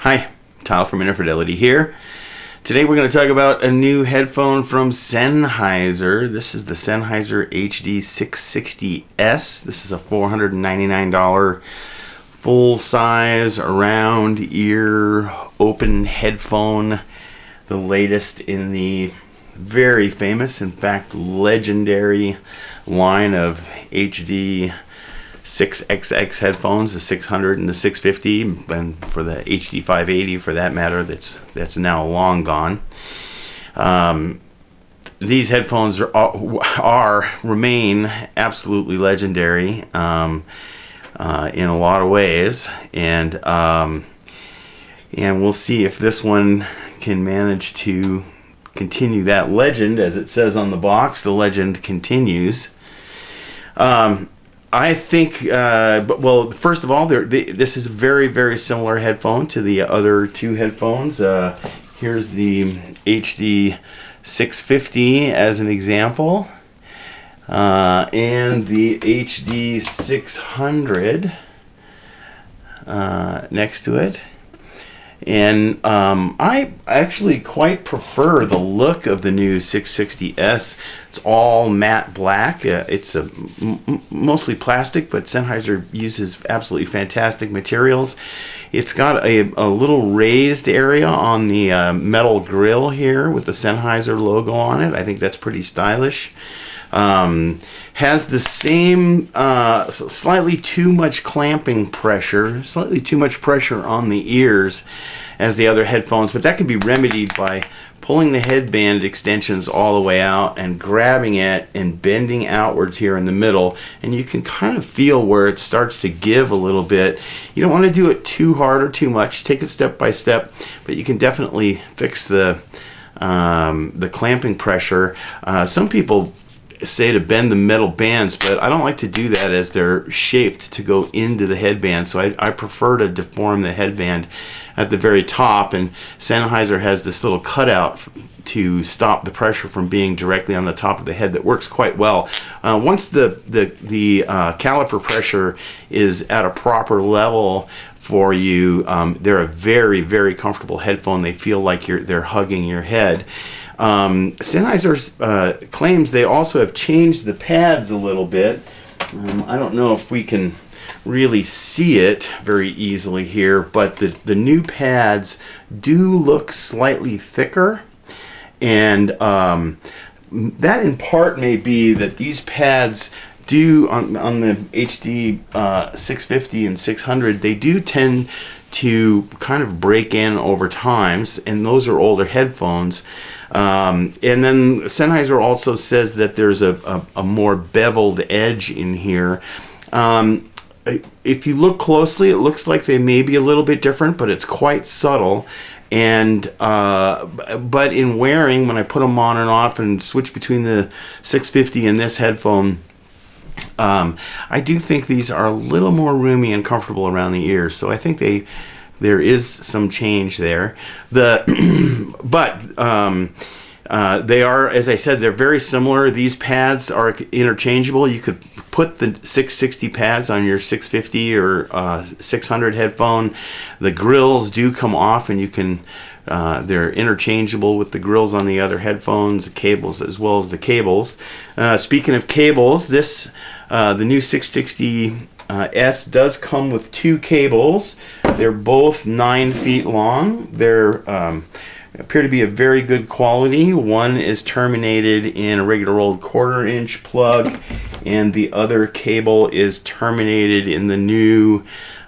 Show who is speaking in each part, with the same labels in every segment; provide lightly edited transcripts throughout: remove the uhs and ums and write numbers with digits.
Speaker 1: Hi, Kyle from Infidelity here. Today we're going to talk about a new headphone from Sennheiser. This is the Sennheiser HD660S. This is a $499 full-size, round-ear, open headphone. The latest in the very famous, in fact legendary, line of HD 6XX headphones, the 600 and the 650, and for the HD 580 for that matter, that's now long gone. These headphones remain absolutely legendary in a lot of ways, and we'll see if this one can manage to continue that legend. As it says on the box, the legend continues. I think, well, first of all, this is a very, very similar headphone to the other two headphones. Here's the HD 650 as an example, and the HD 600 next to it. And I actually quite prefer the look of the new 660S. It's all matte black. It's mostly plastic, but Sennheiser uses absolutely fantastic materials. It's got a little raised area on the metal grill here with the Sennheiser logo on it. I think that's pretty stylish. Has the same slightly too much clamping pressure, slightly too much pressure on the ears as the other headphones, but that can be remedied by pulling the headband extensions all the way out and grabbing it and bending outwards here in the middle, and you can kind of feel where it starts to give a little bit. You don't want to do it too hard or too much. Take it step by step, but you can definitely fix the clamping pressure. Some people say to bend the metal bands, but I don't like to do that as they're shaped to go into the headband, so I prefer to deform the headband at the very top, and Sennheiser has this little cutout to stop the pressure from being directly on the top of the head that works quite well. Once the caliper pressure is at a proper level for you, they're a very, very comfortable headphone. They feel like they're hugging your head. Sennheiser claims they also have changed the pads a little bit. I don't know if we can really see it very easily here, but the new pads do look slightly thicker, and that in part may be that these pads do on the HD 650 and 600, they do tend to kind of break in over time, and those are older headphones. And then Sennheiser also says that there's a more beveled edge in here. If you look closely, it looks like they may be a little bit different, but it's quite subtle. And but in wearing, when I put them on and off and switch between the 650 and this headphone, I do think these are a little more roomy and comfortable around the ears. So I think there is some change there. But they are, as I said, they're very similar. These pads are interchangeable. You could put the 660 pads on your 650 or 600 headphone. The grills do come off, and you can they're interchangeable with the grills on the other headphones, the cables, as well as the cables. Speaking of cables, the new 660S does come with two cables. They're both 9 feet long. They're appear to be of very good quality. One is terminated in a regular old 1/4 inch plug, and the other cable is terminated in the new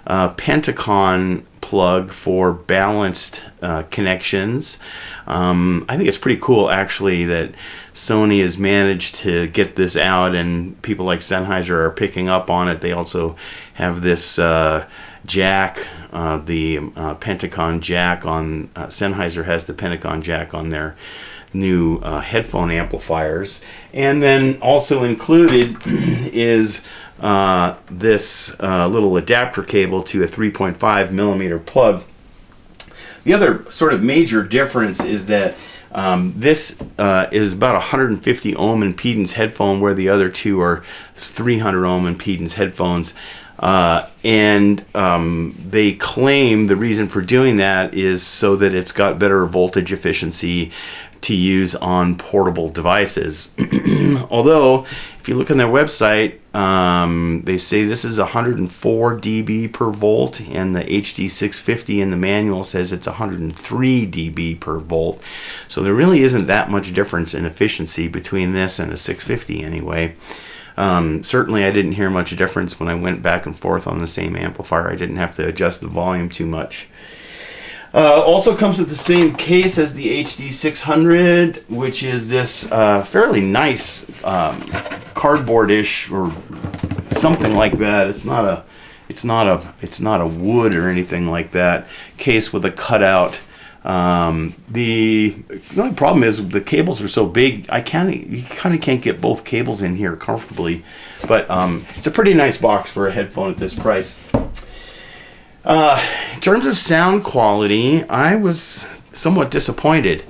Speaker 1: Pentacon plug for balanced connections. I think it's pretty cool actually that Sony has managed to get this out, and people like Sennheiser are picking up on it. They also have this jack, the Pentacon jack on Sennheiser has the Pentacon jack on their new headphone amplifiers, and then also included is this little adapter cable to a 3.5 millimeter plug. The other sort of major difference is that this is about 150 ohm impedance headphone, where the other two are 300 ohm impedance headphones. They claim the reason for doing that is so that it's got better voltage efficiency to use on portable devices. Although, if you look on their website, they say this is 104 dB per volt, and the HD650 in the manual says it's 103 dB per volt. So there really isn't that much difference in efficiency between this and a 650 anyway. Certainly I didn't hear much difference when I went back and forth on the same amplifier. I didn't have to adjust the volume too much. Also comes with the same case as the HD600, which is this fairly nice cardboard-ish or something like that. It's not a wood or anything like that case with a cutout. The only problem is the cables are so big, you kind of can't get both cables in here comfortably. But it's a pretty nice box for a headphone at this price. In terms of sound quality, I was somewhat disappointed.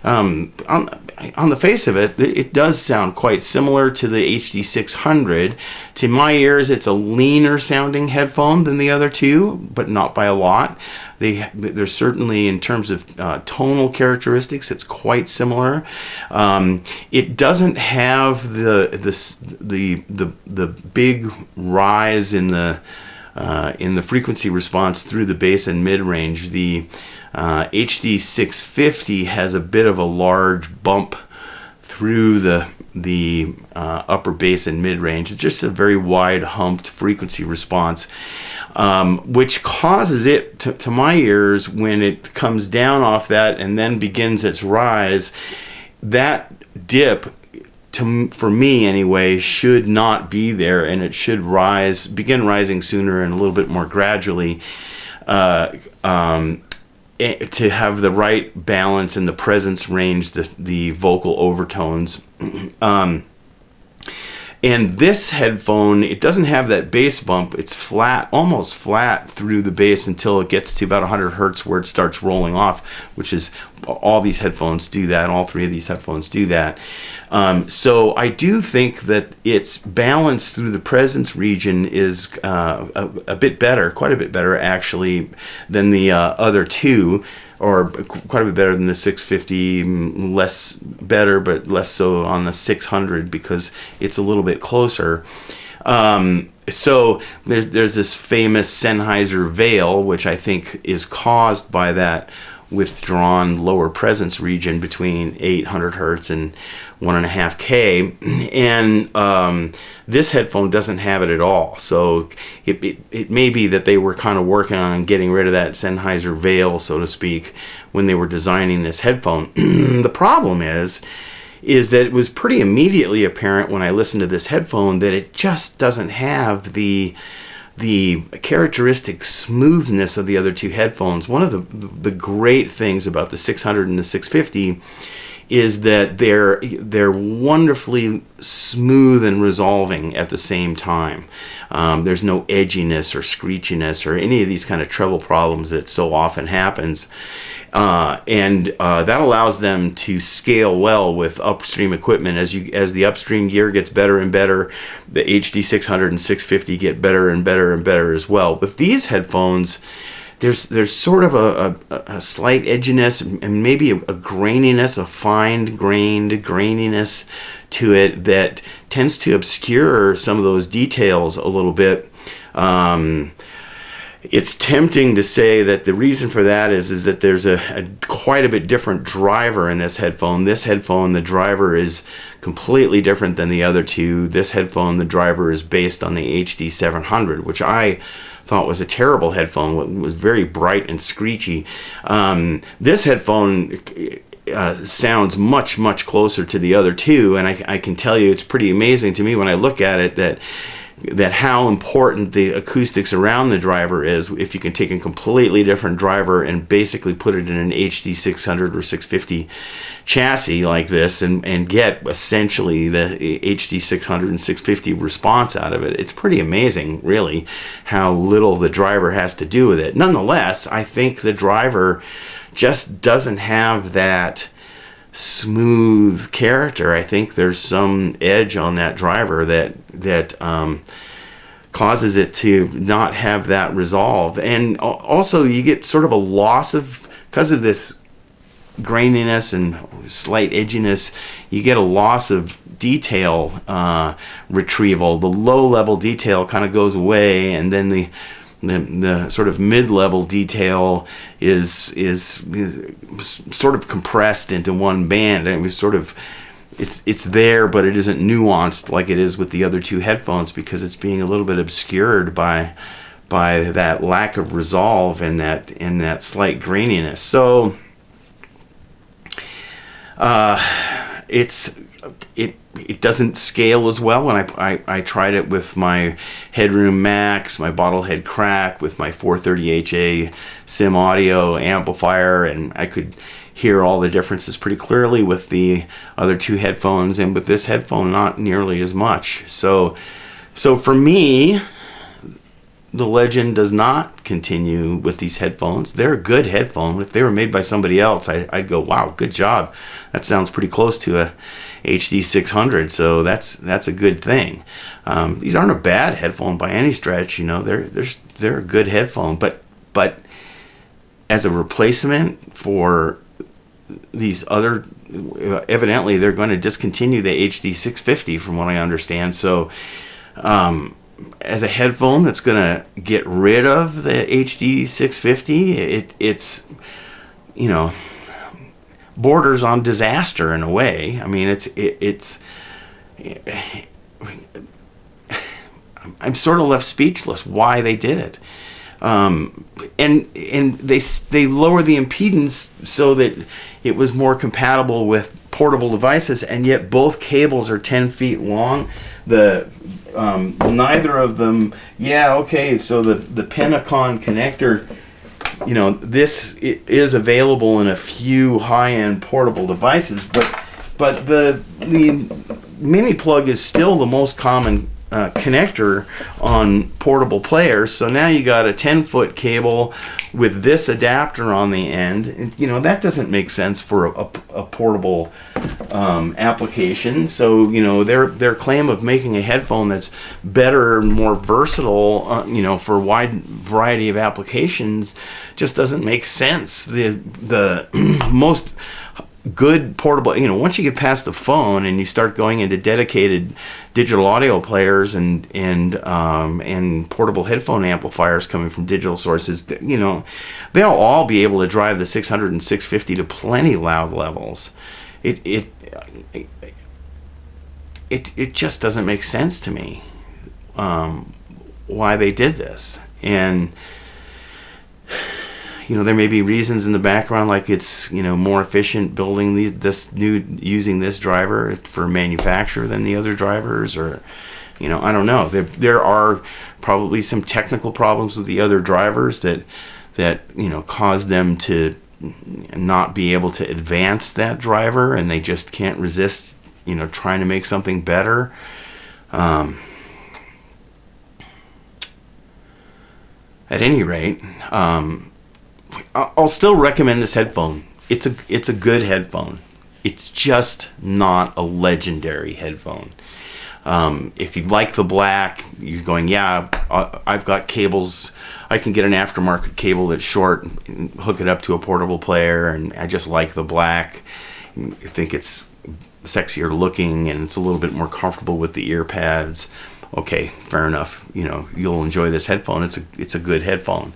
Speaker 1: On the face of it, it does sound quite similar to the HD600. To my ears, it's a leaner sounding headphone than the other two, but not by a lot. They're certainly, in terms of tonal characteristics, it's quite similar. It doesn't have the big rise in the frequency response through the bass and mid range. The HD650 has a bit of a large bump through the upper bass and mid range. It's just a very wide humped frequency response, which causes it to my ears, when it comes down off that and then begins its rise, that dip, for me anyway, should not be there, and it should begin rising sooner and a little bit more gradually, to have the right balance in the presence range, the vocal overtones. And this headphone, it doesn't have that bass bump. It's flat, almost flat through the bass until it gets to about 100 hertz where it starts rolling off, which is, all these headphones do that. All three of these headphones do that. So I do think that its balance through the presence region is a bit better, quite a bit better actually, than the other two, or quite a bit better than the 650, less better, but less so on the 600 because it's a little bit closer. So there's this famous Sennheiser veil, which I think is caused by that withdrawn lower presence region between 800 hertz and 1.5K, and this headphone doesn't have it at all. So it may be that they were kind of working on getting rid of that Sennheiser veil, so to speak, when they were designing this headphone. The problem is that it was pretty immediately apparent when I listened to this headphone that it just doesn't have the characteristic smoothness of the other two headphones. One of the great things about the 600 and the 650 is that they're wonderfully smooth and resolving at the same time. There's no edginess or screechiness or any of these kind of treble problems that so often happens. And that allows them to scale well with upstream equipment. As the upstream gear gets better and better, the HD600 and 650 get better and better and better as well. With these headphones, there's sort of a slight edginess and maybe a graininess, a fine-grained graininess to it that tends to obscure some of those details a little bit. It's tempting to say that the reason for that is that there's a quite a bit different driver in this headphone. This headphone, the driver is completely different than the other two. This headphone, the driver is based on the HD700, which I thought was a terrible headphone. It was very bright and screechy. This headphone sounds much, much closer to the other two, and I can tell you it's pretty amazing to me when I look at it that how important the acoustics around the driver is if you can take a completely different driver and basically put it in an HD600 or 650 chassis like this and get essentially the HD600 and 650 response out of it. It's pretty amazing, really, how little the driver has to do with it. Nonetheless, I think the driver just doesn't have that smooth character. I think there's some edge on that driver that causes it to not have that resolve. And also you get sort of a loss of, because of this graininess and slight edginess, you get a loss of detail retrieval. The low level detail kind of goes away, and then the sort of mid-level detail is sort of compressed into one band. I mean, sort of it's there, but it isn't nuanced like it is with the other two headphones, because it's being a little bit obscured by that lack of resolve and that slight graininess. So it doesn't scale as well. When I tried it with my Headroom Max, my Bottlehead Crack, with my 430HA Sim Audio amplifier, and I could hear all the differences pretty clearly with the other two headphones, and with this headphone not nearly as much. So for me, the legend does not continue with these headphones. They're a good headphone. If they were made by somebody else, I'd go, wow, good job. That sounds pretty close to a HD 600, so that's a good thing. These aren't a bad headphone by any stretch. They're a good headphone, but as a replacement for these other, evidently they're going to discontinue the HD 650 from what I understand. So as a headphone that's going to get rid of the HD 650, it's borders on disaster in a way. I mean, I'm sort of left speechless why they did it. And they lower the impedance so that it was more compatible with portable devices, and yet both cables are 10 feet long. Neither of them. So the Penacon connector, this is available in a few high-end portable devices, but the mini plug is still the most common connector on portable players. So now you got a 10-foot cable with this adapter on the end. And, that doesn't make sense for a portable application. So their claim of making a headphone that's better and more versatile, for a wide variety of applications, just doesn't make sense. The most good portable, once you get past the phone and you start going into dedicated digital audio players and portable headphone amplifiers coming from digital sources, they'll all be able to drive the 600 and 650 to plenty loud levels. It just doesn't make sense to me why they did this. And there may be reasons in the background, like it's more efficient building using this driver for manufacture than the other drivers, or I don't know. There are probably some technical problems with the other drivers that cause them to not be able to advance that driver, and they just can't resist trying to make something better. At any rate, I'll still recommend this headphone. It's a good headphone. It's just not a legendary headphone. If you like the black, you're going, I've got cables. I can get an aftermarket cable that's short and hook it up to a portable player, and I just like the black. I think it's sexier looking and it's a little bit more comfortable with the ear pads. Okay, fair enough. You'll enjoy this headphone. It's a good headphone.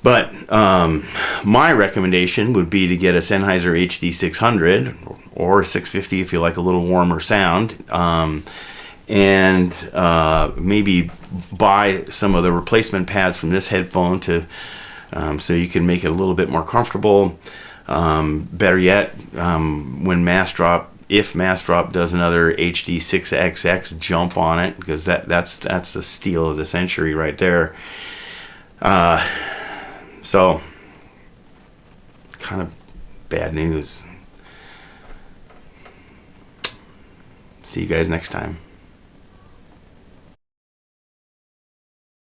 Speaker 1: But my recommendation would be to get a Sennheiser HD 600 or a 650 if you like a little warmer sound, and maybe buy some of the replacement pads from this headphone so you can make it a little bit more comfortable. Better yet, when if Massdrop does another HD 6XX jump on it, because that's the steal of the century right there. So, kind of bad news. See you guys next time.